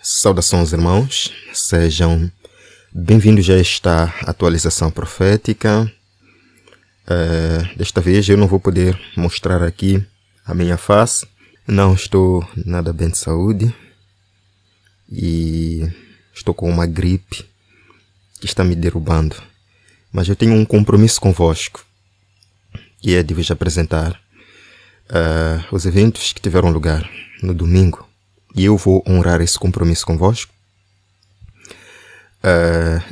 Saudações, irmãos, sejam bem-vindos a esta atualização profética. Desta vez eu não vou poder mostrar aqui a minha face, não estou nada bem de saúde e estou com uma gripe que está me derrubando, mas eu tenho um compromisso convosco, que é de vos apresentar os eventos que tiveram lugar no domingo. E eu vou honrar esse compromisso convosco.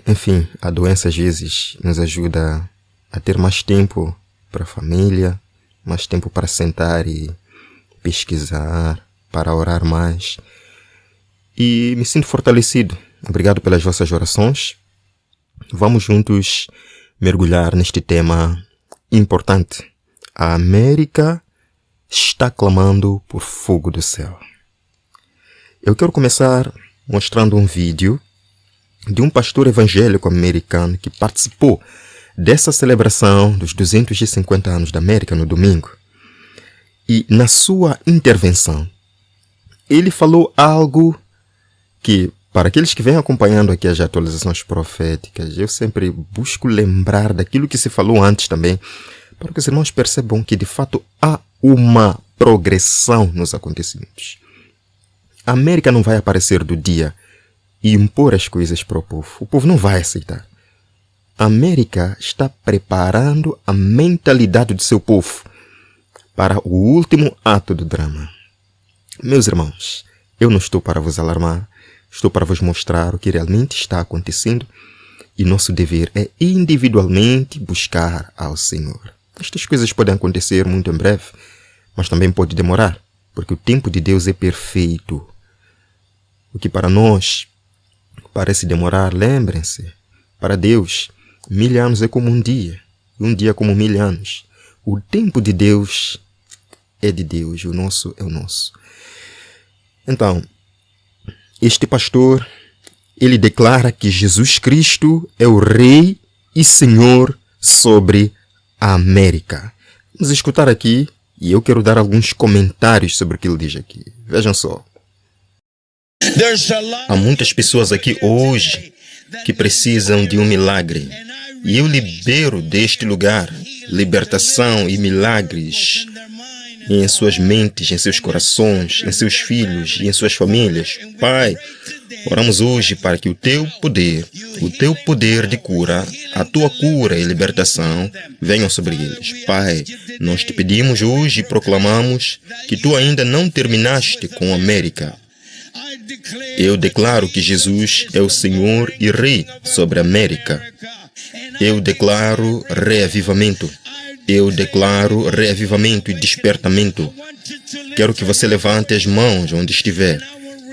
Enfim, a doença às vezes nos ajuda a ter mais tempo para a família, mais tempo para sentar e pesquisar, para orar mais. E me sinto fortalecido. Obrigado pelas vossas orações. Vamos juntos mergulhar neste tema importante. A América está clamando por fogo do céu. Eu quero começar mostrando um vídeo de um pastor evangélico americano que participou dessa celebração dos 250 anos da América no domingo. E na sua intervenção, ele falou algo que, para aqueles que vêm acompanhando aqui as atualizações proféticas, eu sempre busco lembrar daquilo que se falou antes também, para que os irmãos percebam que de fato há uma progressão nos acontecimentos. A América não vai aparecer do dia e impor as coisas para o povo. O povo não vai aceitar. A América está preparando a mentalidade do seu povo para o último ato do drama. Meus irmãos, eu não estou para vos alarmar, estou para vos mostrar o que realmente está acontecendo e nosso dever é individualmente buscar ao Senhor. Estas coisas podem acontecer muito em breve, mas também pode demorar, porque o tempo de Deus é perfeito. O que para nós parece demorar, lembrem-se, para Deus, 1000 anos é como um dia, e um dia como 1000 anos. O tempo de Deus é de Deus, o nosso é o nosso. Então, este pastor, ele declara que Jesus Cristo é o Rei e Senhor sobre a América. Vamos escutar aqui, e eu quero dar alguns comentários sobre o que ele diz aqui. Vejam só. Há muitas pessoas aqui hoje que precisam de um milagre. E eu libero deste lugar libertação e milagres em suas mentes, em seus corações, em seus filhos e em suas famílias. Pai, oramos hoje para que o teu poder de cura, a tua cura e libertação venham sobre eles. Pai, nós te pedimos hoje e proclamamos que tu ainda não terminaste com a América. Eu declaro que Jesus é o Senhor e Rei sobre a América. Eu declaro reavivamento. Eu declaro reavivamento e despertamento. Quero que você levante as mãos onde estiver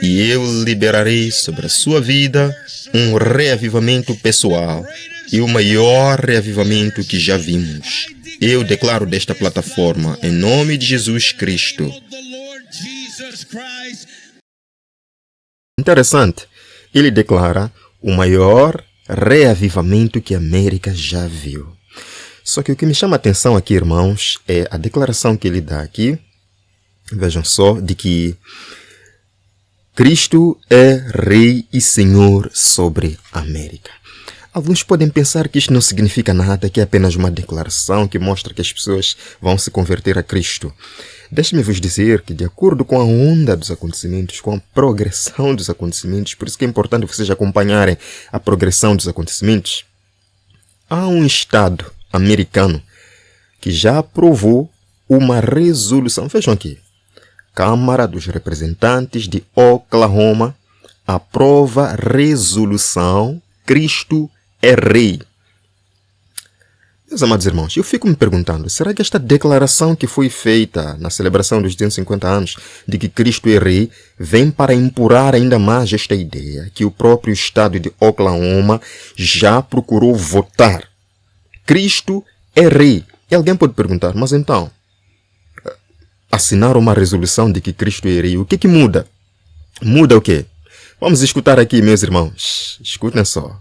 e eu liberarei sobre a sua vida um reavivamento pessoal e o maior reavivamento que já vimos. Eu declaro desta plataforma, em nome de Jesus Cristo. Interessante, ele declara o maior reavivamento que a América já viu. Só que o que me chama a atenção aqui, irmãos, é a declaração que ele dá aqui, vejam só, de que Cristo é Rei e Senhor sobre a América. Alguns podem pensar que isto não significa nada, que é apenas uma declaração que mostra que as pessoas vão se converter a Cristo. Deixe-me vos dizer que, de acordo com a onda dos acontecimentos, com a progressão dos acontecimentos, por isso que é importante vocês acompanharem a progressão dos acontecimentos, há um estado americano que já aprovou uma resolução. Vejam aqui. Câmara dos Representantes de Oklahoma aprova resolução Cristo é Rei. Meus amados irmãos, eu fico me perguntando, será que esta declaração que foi feita na celebração dos 250 anos de que Cristo é Rei vem para empurrar ainda mais esta ideia que o próprio estado de Oklahoma já procurou votar? Cristo é Rei. E alguém pode perguntar, mas então, assinar uma resolução de que Cristo é Rei, o que muda? Muda o quê? Vamos escutar aqui, meus irmãos. Escutem só.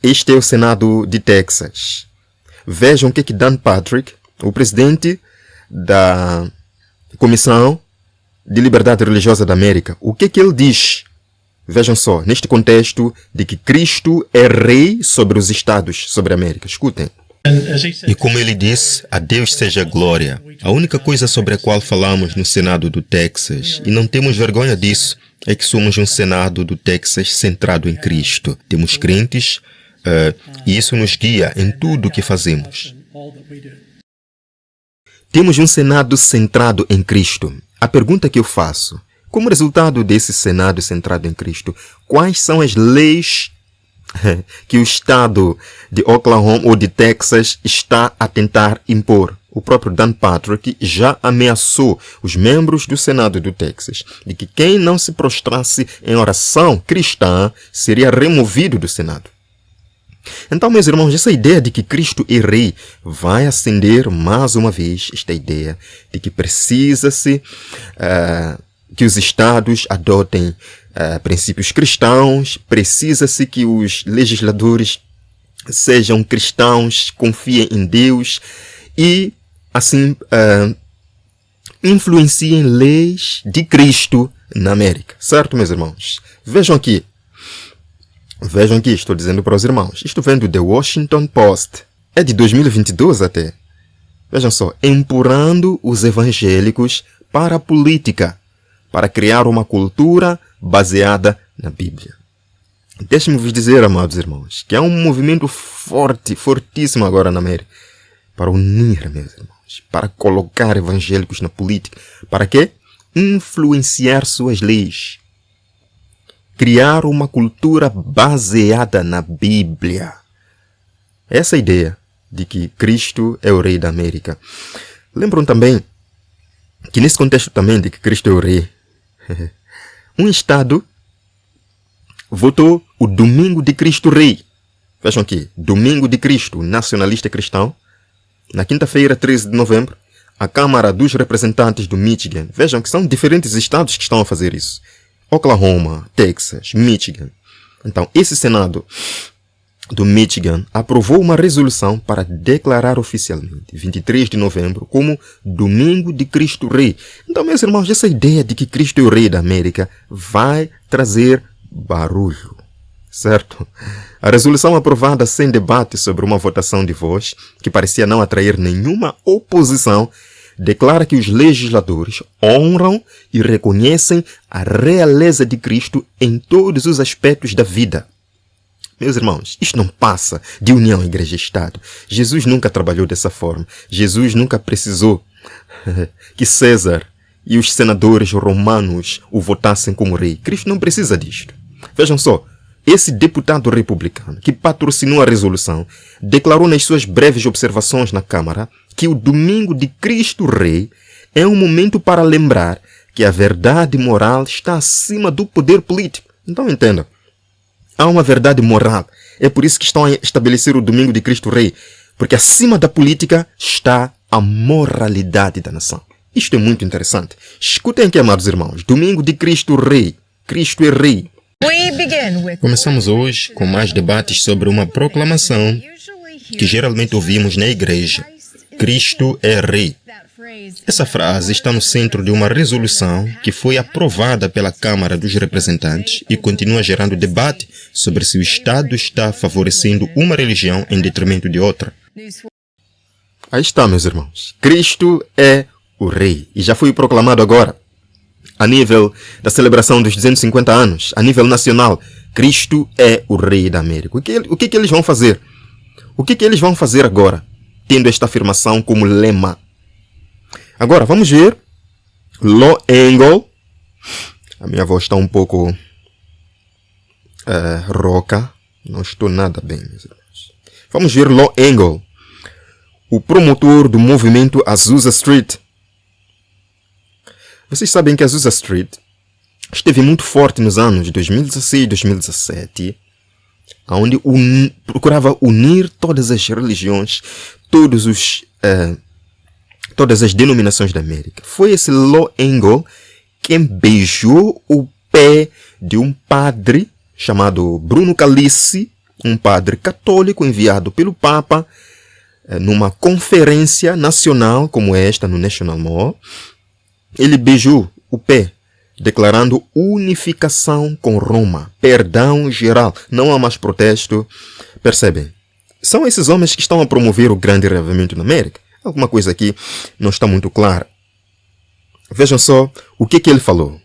Este é o Senado de Texas. Vejam o que Dan Patrick, o presidente da Comissão de Liberdade Religiosa da América, o que ele diz? Vejam só, neste contexto de que Cristo é rei sobre os estados, sobre a América. Escutem. E como ele disse, a Deus seja a glória. A única coisa sobre a qual falamos no Senado do Texas, e não temos vergonha disso, é que somos um Senado do Texas centrado em Cristo. Temos crentes e isso nos guia em tudo o que fazemos. Temos um Senado centrado em Cristo. A pergunta que eu faço, como resultado desse Senado centrado em Cristo, quais são as leis que o estado de Oklahoma ou de Texas está a tentar impor? O próprio Dan Patrick já ameaçou os membros do Senado do Texas de que quem não se prostrasse em oração cristã seria removido do Senado. Então, meus irmãos, essa ideia de que Cristo é rei vai acender mais uma vez esta ideia de que precisa-se que os estados adotem princípios cristãos, precisa-se que os legisladores sejam cristãos, confiem em Deus e, assim, influenciem leis de Cristo na América. Certo, meus irmãos? Vejam aqui, estou dizendo para os irmãos. Isto vem do The Washington Post. É de 2022 até. Vejam só, empurrando os evangélicos para a política, para criar uma cultura baseada na Bíblia. Deixe-me vos dizer, amados irmãos, que há um movimento forte, fortíssimo agora na América, para unir, meus irmãos, para colocar evangélicos na política. Para quê? Influenciar suas leis. Criar uma cultura baseada na Bíblia. Essa ideia de que Cristo é o rei da América. Lembram também que nesse contexto também de que Cristo é o rei, um estado votou o Domingo de Cristo Rei. Vejam aqui, Domingo de Cristo, nacionalista cristão. Na quinta-feira, 13 de novembro, a Câmara dos Representantes do Michigan. Vejam que são diferentes estados que estão a fazer isso. Oklahoma, Texas, Michigan. Então, esse Senado do Michigan aprovou uma resolução para declarar oficialmente 23 de novembro como Domingo de Cristo Rei. Então, meus irmãos, essa ideia de que Cristo é o Rei da América vai trazer barulho, certo? A resolução aprovada sem debate sobre uma votação de voz, que parecia não atrair nenhuma oposição, declara que os legisladores honram e reconhecem a realeza de Cristo em todos os aspectos da vida. Meus irmãos, isto não passa de união igreja-estado. Jesus nunca trabalhou dessa forma. Jesus nunca precisou que César e os senadores romanos o votassem como rei. Cristo não precisa disto. Vejam só, esse deputado republicano que patrocinou a resolução declarou nas suas breves observações na Câmara que o Domingo de Cristo Rei é um momento para lembrar que a verdade moral está acima do poder político. Então entenda, há uma verdade moral. É por isso que estão a estabelecer o Domingo de Cristo Rei, porque acima da política está a moralidade da nação. Isto é muito interessante. Escutem aqui, amados irmãos, Domingo de Cristo Rei. Cristo é Rei. Começamos hoje com mais debates sobre uma proclamação que geralmente ouvimos na igreja. Cristo é Rei. Essa frase está no centro de uma resolução que foi aprovada pela Câmara dos Representantes e continua gerando debate sobre se o Estado está favorecendo uma religião em detrimento de outra. Aí está, meus irmãos. Cristo é o Rei. E já foi proclamado agora, a nível da celebração dos 250 anos, a nível nacional. Cristo é o Rei da América. O que eles vão fazer? O que eles vão fazer agora, tendo esta afirmação como lema? Agora, vamos ver Law Engle. A minha voz está um pouco rouca. Não estou nada bem, meus irmãos. Vamos ver Law Engle, o promotor do movimento Azusa Street. Vocês sabem que Azusa Street esteve muito forte nos anos de 2016 e 2017, onde procurava unir todas as religiões, todas as denominações da América. Foi esse Law Engle quem beijou o pé de um padre chamado Bruno Calice, um padre católico enviado pelo Papa numa conferência nacional como esta, no National Mall. Ele beijou o pé, declarando unificação com Roma, perdão geral, não há mais protesto. Percebem? São esses homens que estão a promover o grande reavivamento na América. Alguma coisa aqui não está muito clara. Vejam só o que ele falou.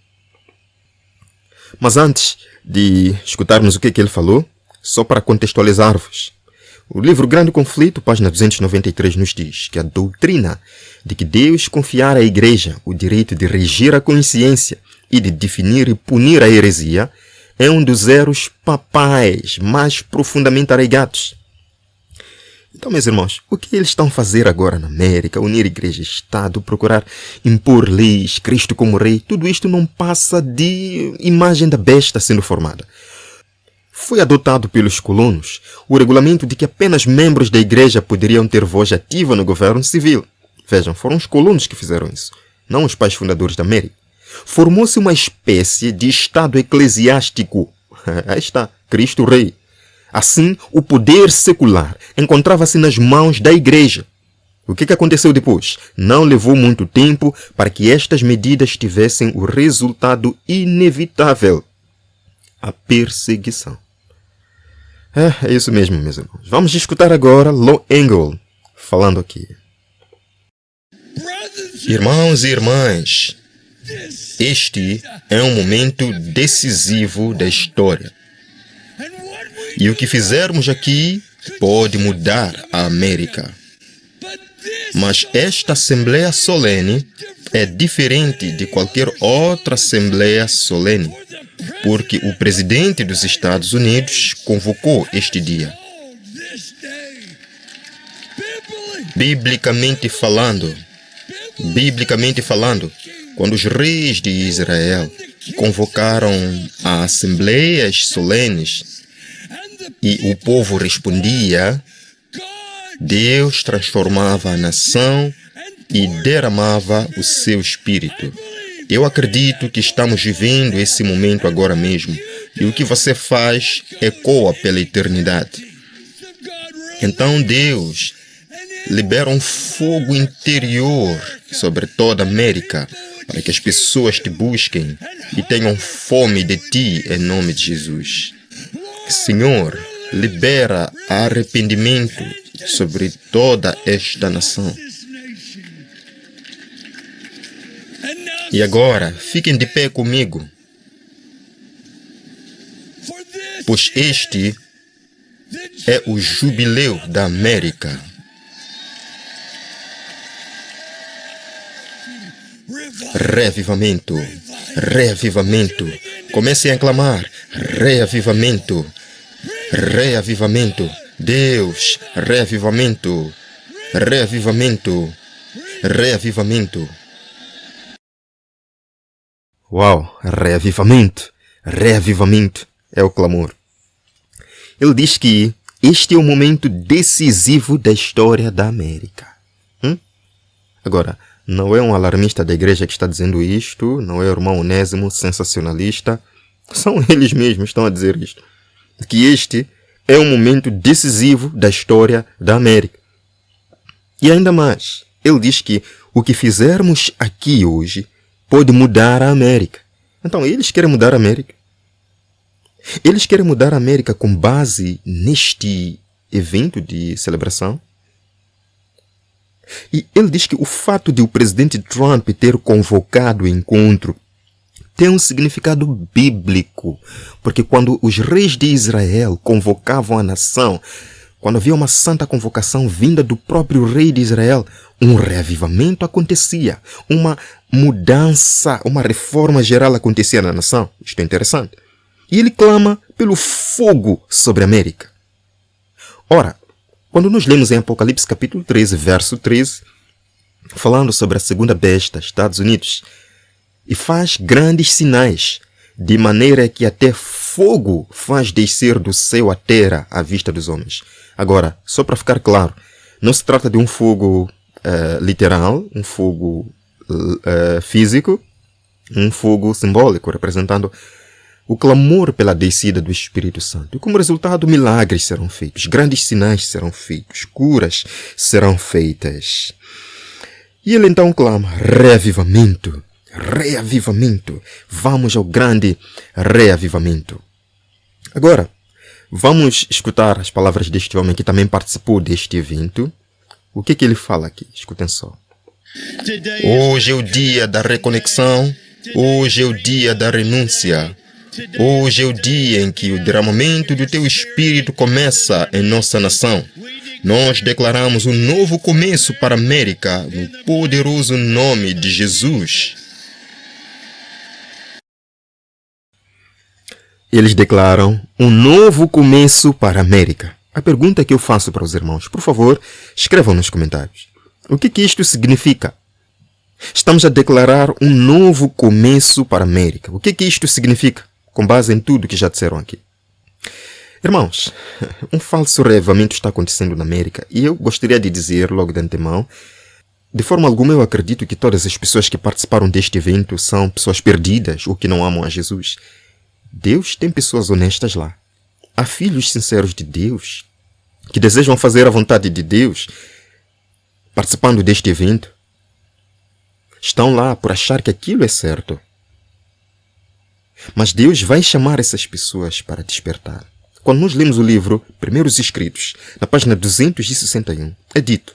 Mas antes de escutarmos o que ele falou, só para contextualizar-vos, o livro Grande Conflito, página 293, nos diz que a doutrina de que Deus confiara à Igreja o direito de regir a consciência e de definir e punir a heresia é um dos erros papais mais profundamente arraigados. Então, meus irmãos, o que eles estão a fazer agora na América? Unir igreja e Estado, procurar impor leis, Cristo como rei, tudo isto não passa de imagem da besta sendo formada. Foi adotado pelos colonos o regulamento de que apenas membros da igreja poderiam ter voz ativa no governo civil. Vejam, foram os colonos que fizeram isso, não os pais fundadores da América. Formou-se uma espécie de Estado eclesiástico. Aí está, Cristo Rei. Assim, o poder secular encontrava-se nas mãos da igreja. O que aconteceu depois? Não levou muito tempo para que estas medidas tivessem o resultado inevitável: a perseguição. É isso mesmo, meus irmãos. Vamos escutar agora Lo Engel falando aqui. Irmãos e irmãs, este é um momento decisivo da história. E o que fizermos aqui pode mudar a América. Mas esta Assembleia Solene é diferente de qualquer outra Assembleia Solene, porque o presidente dos Estados Unidos convocou este dia. Biblicamente falando, quando os reis de Israel convocaram a assembleias solenes e o povo respondia, Deus transformava a nação e derramava o seu espírito. Eu acredito que estamos vivendo esse momento agora mesmo, e o que você faz ecoa pela eternidade. Então Deus libera um fogo interior sobre toda a América, para que as pessoas te busquem e tenham fome de ti em nome de Jesus. Senhor, libera arrependimento sobre toda esta nação. E agora, fiquem de pé comigo, pois este é o jubileu da América. Reavivamento, reavivamento. Comecem a clamar: reavivamento, reavivamento. Deus, reavivamento, reavivamento, reavivamento. Uau, reavivamento, reavivamento é o clamor. Ele diz que este é o momento decisivo da história da América. Agora, não é um alarmista da igreja que está dizendo isto, não é o irmão Onésimo sensacionalista, são eles mesmos que estão a dizer isto. Que este é um momento decisivo da história da América. E ainda mais, ele diz que o que fizermos aqui hoje pode mudar a América. Então, eles querem mudar a América. Eles querem mudar a América com base neste evento de celebração. E ele diz que o fato de o presidente Trump ter convocado o encontro tem um significado bíblico, porque quando os reis de Israel convocavam a nação, quando havia uma santa convocação vinda do próprio rei de Israel, um reavivamento acontecia, uma mudança, uma reforma geral acontecia na nação. Isto é interessante. E ele clama pelo fogo sobre a América. Ora, quando nós lemos em Apocalipse capítulo 13, verso 13, falando sobre a segunda besta, Estados Unidos, e faz grandes sinais, de maneira que até fogo faz descer do céu a terra à vista dos homens. Agora, só para ficar claro, não se trata de um fogo literal, um fogo físico, um fogo simbólico, representando o clamor pela descida do Espírito Santo. E como resultado, milagres serão feitos, grandes sinais serão feitos, curas serão feitas. E ele então clama: reavivamento, Reavivamento. Vamos ao grande reavivamento. Agora, vamos escutar as palavras deste homem que também participou deste evento. O que ele fala aqui? Escutem só. Hoje é o dia da reconexão. Hoje é o dia da renúncia. Hoje é o dia em que o derramamento do teu Espírito começa em nossa nação. Nós declaramos um novo começo para a América no poderoso nome de Jesus. Eles declaram um novo começo para a América. A pergunta que eu faço para os irmãos, por favor, escrevam nos comentários. O que isto significa? Estamos a declarar um novo começo para a América. O que isto significa? Com base em tudo que já disseram aqui. Irmãos, um falso reavivamento está acontecendo na América e eu gostaria de dizer logo de antemão, de forma alguma eu acredito que todas as pessoas que participaram deste evento são pessoas perdidas ou que não amam a Jesus. Deus tem pessoas honestas lá. Há filhos sinceros de Deus que desejam fazer a vontade de Deus participando deste evento. Estão lá por achar que aquilo é certo. Mas Deus vai chamar essas pessoas para despertar. Quando nós lemos o livro Primeiros Escritos, na página 261, é dito: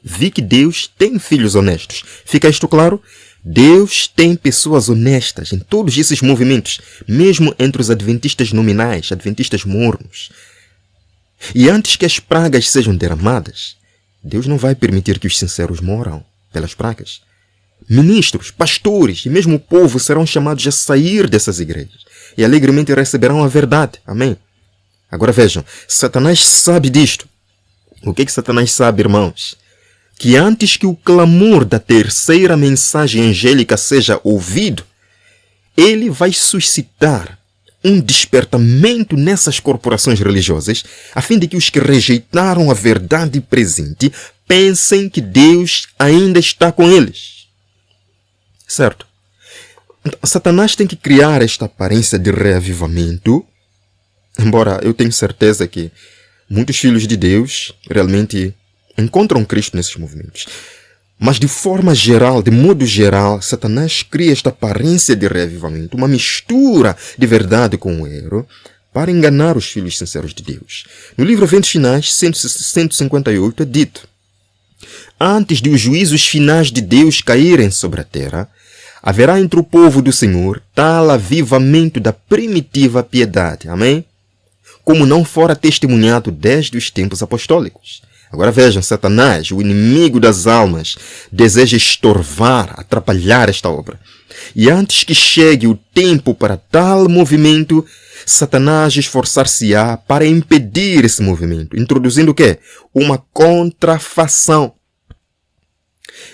vi que Deus tem filhos honestos. Fica isto claro? Deus tem pessoas honestas em todos esses movimentos, mesmo entre os adventistas nominais, adventistas mornos. E antes que as pragas sejam derramadas, Deus não vai permitir que os sinceros moram pelas pragas. Ministros, pastores e mesmo o povo serão chamados a sair dessas igrejas e alegremente receberão a verdade. Amém? Agora vejam, Satanás sabe disto. O que Satanás sabe, irmãos? Que antes que o clamor da terceira mensagem angélica seja ouvido, ele vai suscitar um despertamento nessas corporações religiosas, a fim de que os que rejeitaram a verdade presente pensem que Deus ainda está com eles. Certo? Então, Satanás tem que criar esta aparência de reavivamento, embora eu tenho certeza que muitos filhos de Deus realmente encontram Cristo nesses movimentos. Mas de forma geral, de modo geral, Satanás cria esta aparência de reavivamento, uma mistura de verdade com o erro, para enganar os filhos sinceros de Deus. No livro Eventos Finais, 158, é dito: antes de os juízos finais de Deus caírem sobre a terra, haverá entre o povo do Senhor tal avivamento da primitiva piedade. Amém? Como não fora testemunhado desde os tempos apostólicos. Agora vejam, Satanás, o inimigo das almas, deseja estorvar, atrapalhar esta obra. E antes que chegue o tempo para tal movimento, Satanás esforçar-se-á para impedir esse movimento, introduzindo o quê? Uma contrafação.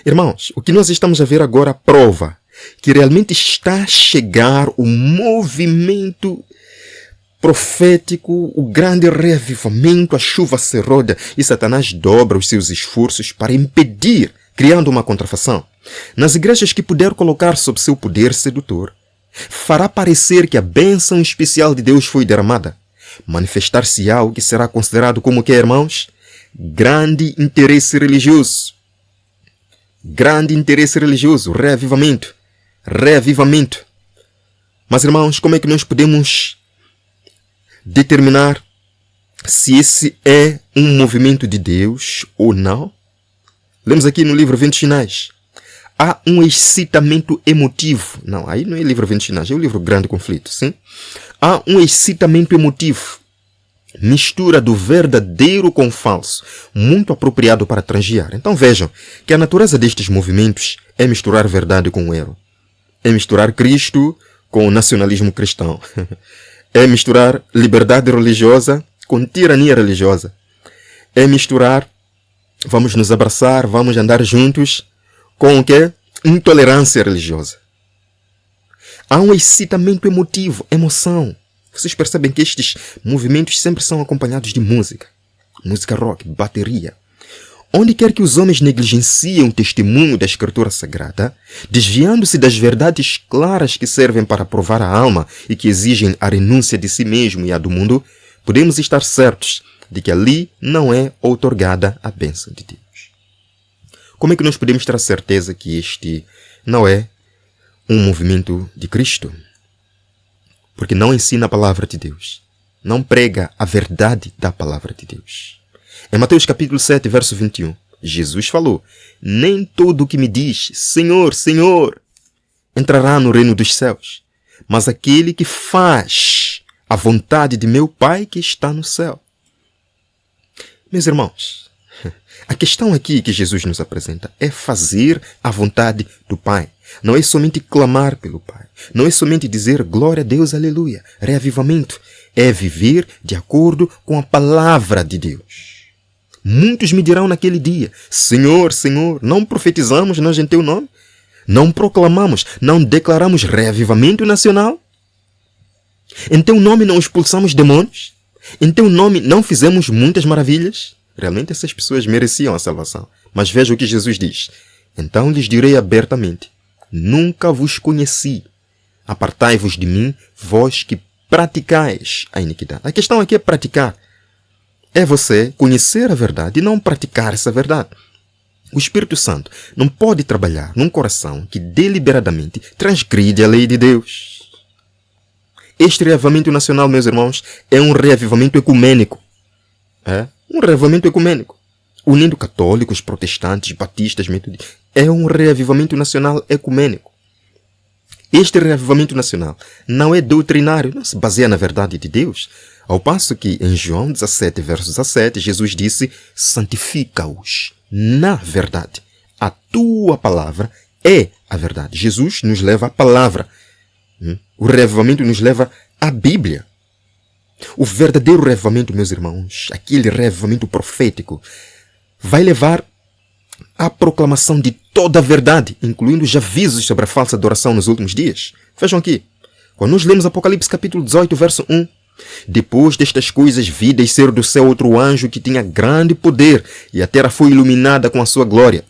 Irmãos, o que nós estamos a ver agora prova que realmente está a chegar o movimento profético, o grande reavivamento, a chuva se roda e Satanás dobra os seus esforços para impedir, criando uma contrafação. Nas igrejas que puder colocar sob seu poder sedutor, fará parecer que a bênção especial de Deus foi derramada. Manifestar-se-á o que será considerado como que, irmãos? Grande interesse religioso. Grande interesse religioso, reavivamento. Reavivamento. Mas, irmãos, como é que nós podemos determinar se esse é um movimento de Deus ou não? Lemos aqui no livro Eventos Finais. Há um excitamento emotivo. Não, aí não é livro Eventos Finais, é o livro Grande Conflito, sim? Há um excitamento emotivo. Mistura do verdadeiro com o falso, muito apropriado para transgiar. Então vejam que a natureza destes movimentos é misturar verdade com o erro. É misturar Cristo com o nacionalismo cristão. É misturar liberdade religiosa com tirania religiosa. É misturar, vamos nos abraçar, vamos andar juntos, com o quê? Intolerância religiosa. Há um excitamento emotivo, emoção. Vocês percebem que estes movimentos sempre são acompanhados de música. Música rock, bateria. Onde quer que os homens negligenciem o testemunho da Escritura Sagrada, desviando-se das verdades claras que servem para provar a alma e que exigem a renúncia de si mesmo e a do mundo, podemos estar certos de que ali não é outorgada a bênção de Deus. Como é que nós podemos ter a certeza que este não é um movimento de Cristo, porque não ensina a palavra de Deus, não prega a verdade da palavra de Deus. Em Mateus capítulo 7, verso 21, Jesus falou: nem todo o que me diz Senhor, Senhor, entrará no reino dos céus, mas aquele que faz a vontade de meu Pai que está no céu. Meus irmãos, a questão aqui que Jesus nos apresenta é fazer a vontade do Pai. Não é somente clamar pelo Pai. Não é somente dizer glória a Deus, aleluia, reavivamento. É viver de acordo com a palavra de Deus. Muitos me dirão naquele dia: Senhor, Senhor, não profetizamos nós em teu nome? Não proclamamos, não declaramos reavivamento nacional? Em teu nome não expulsamos demônios? Em teu nome não fizemos muitas maravilhas? Realmente essas pessoas mereciam a salvação. Mas veja o que Jesus diz: então lhes direi abertamente: nunca vos conheci. Apartai-vos de mim, vós que praticais a iniquidade. A questão aqui é praticar. É você conhecer a verdade e não praticar essa verdade. O Espírito Santo não pode trabalhar num coração que deliberadamente transgride a lei de Deus. Este reavivamento nacional, meus irmãos, é um reavivamento ecumênico. É um reavivamento ecumênico, unindo católicos, protestantes, batistas, metodistas. É um reavivamento nacional ecumênico. Este reavivamento nacional não é doutrinário, não se baseia na verdade de Deus. Ao passo que em João 17, verso 17, Jesus disse: santifica-os na verdade. A tua palavra é a verdade. Jesus nos leva à palavra. O reavivamento nos leva à Bíblia. O verdadeiro reavivamento, meus irmãos, aquele reavivamento profético, vai levar à proclamação de toda a verdade, incluindo os avisos sobre a falsa adoração nos últimos dias. Vejam aqui, quando nós lemos Apocalipse capítulo 18, verso 1, depois destas coisas vi descer do céu outro anjo que tinha grande poder, e a terra foi iluminada com a sua glória.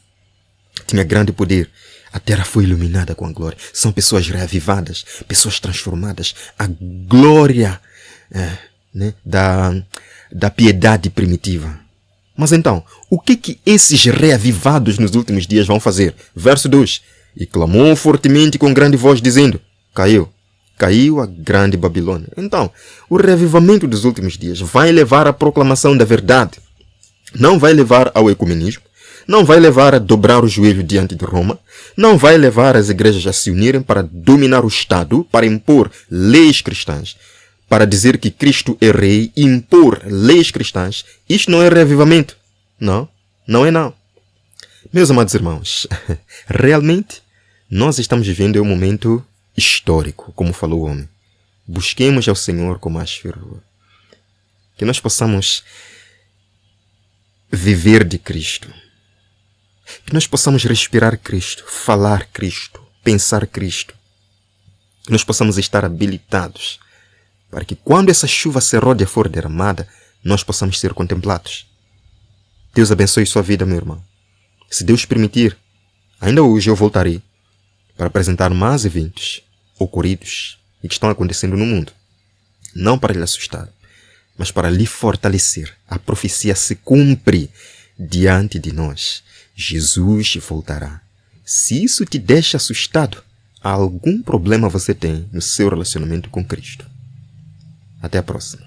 Tinha grande poder. A terra foi iluminada com a glória. São pessoas reavivadas, pessoas transformadas. A glória da piedade primitiva. Mas então, o que esses reavivados nos últimos dias vão fazer? Verso 2. E clamou fortemente com grande voz, dizendo: caiu a grande Babilônia. Então, o reavivamento dos últimos dias vai levar à proclamação da verdade. Não vai levar ao ecumenismo. Não vai levar a dobrar o joelho diante de Roma. Não vai levar as igrejas a se unirem para dominar o Estado, para impor leis cristãs, para dizer que Cristo é rei e impor leis cristãs. Isto não é reavivamento. Não, não é não. Meus amados irmãos, realmente nós estamos vivendo um momento histórico, como falou o homem. Busquemos ao Senhor com mais fervor. Que nós possamos viver de Cristo. Que nós possamos respirar Cristo, falar Cristo, pensar Cristo. Que nós possamos estar habilitados para que quando essa chuva serôdia for derramada, nós possamos ser contemplados. Deus abençoe sua vida, meu irmão. Se Deus permitir, ainda hoje eu voltarei para apresentar mais eventos ocorridos e que estão acontecendo no mundo. Não para lhe assustar, mas para lhe fortalecer. A profecia se cumpre diante de nós. Jesus voltará. Se isso te deixa assustado, algum problema você tem no seu relacionamento com Cristo. Até a próxima.